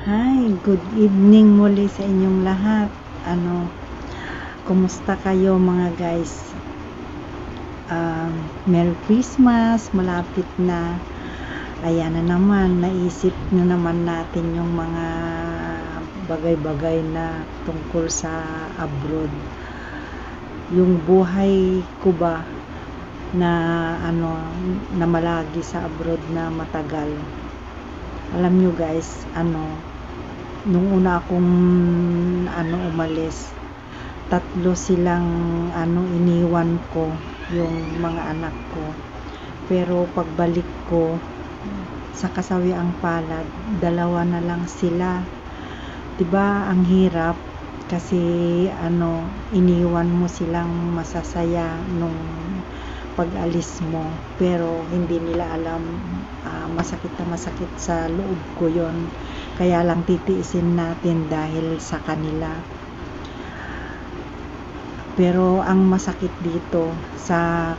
Hi, good evening muli sa inyong lahat. Kumusta kayo mga guys? Merry Christmas, malapit na. Ayan na naman, naisip na naman natin yung mga bagay-bagay na tungkol sa abroad. Yung buhay ko ba na na malagi sa abroad na matagal. Alam nyo guys, nung una akong umalis, 3 silang iniwan ko, yung mga anak ko. Pero pagbalik ko sa kasawiang palad, 2 na lang sila. 'Di ba ang hirap kasi iniwan mo silang masasaya nung pag-alis mo, pero hindi nila alam, masakit na masakit sa loob ko yon. Kaya lang titiisin natin dahil sa kanila. Pero ang masakit dito sa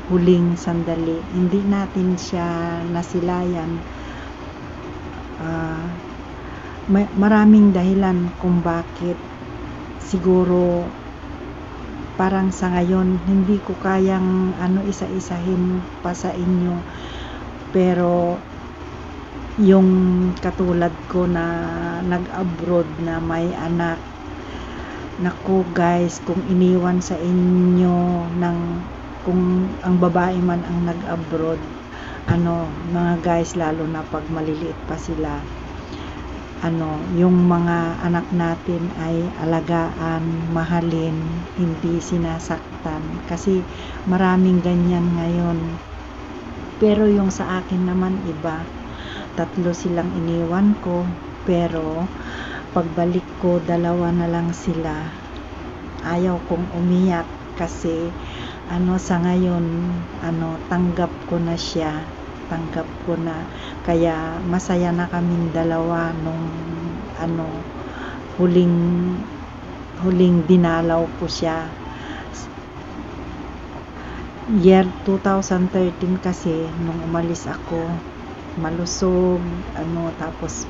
huling sandali, hindi natin siya nasilayan. Maraming dahilan kung bakit. Siguro parang sa ngayon hindi ko kayang isa-isahin pa sa inyo, pero yung katulad ko na nag-abroad na may anak, naku guys, kung iniwan sa inyo kung ang babae man ang nag-abroad, mga guys, lalo na pag maliliit pa sila, yung mga anak natin ay alagaan, mahalin, hindi sinasaktan, kasi maraming ganyan ngayon. Pero yung sa akin naman iba, 3 silang iniwan ko, pero pagbalik ko 2 na lang sila. Ayaw kong umiyak kasi sa ngayon tanggap ko na siya, kaya masaya na kaming 2 nung huling dinalaw ko siya. Year 2013 kasi nung umalis ako, malusog, tapos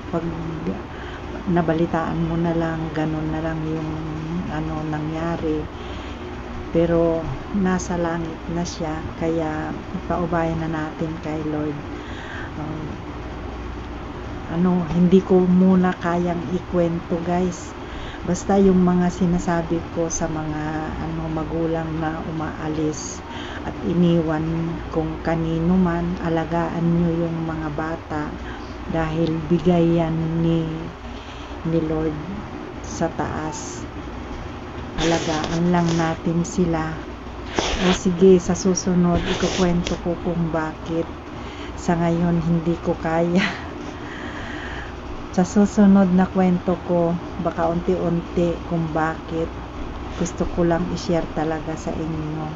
pag nabalitaan mo na lang, ganun na lang yung nangyari. Pero nasa langit na siya, kaya ipaubayan na natin kay Lord. Hindi ko muna kayang ikwento guys, basta yung mga sinasabi ko sa mga magulang na umaalis at iniwan kung kanino man. Alagaan nyo yung mga bata dahil bigay yan ni Lord sa taas. Alagaan lang natin sila. O sige, sa susunod ikukwento ko kung bakit sa ngayon hindi ko kaya. Sa susunod na kwento ko, baka unti-unti kung bakit. Gusto ko lang i-share talaga sa inyo.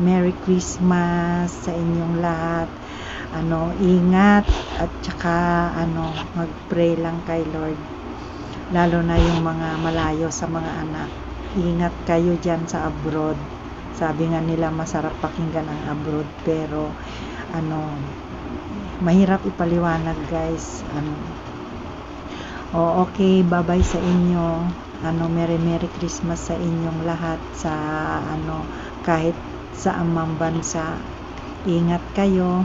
Merry Christmas sa inyong lahat. Ingat at saka mag-pray lang kay Lord. Lalo na yung mga malayo sa mga anak. Ingat kayo dyan sa abroad. Sabi nga nila masarap pakinggan ang abroad, pero mahirap ipaliwanag guys. Okay, bye-bye sa inyo. Merry Christmas sa inyong lahat sa kahit sa amang bansa. Ingat kayo.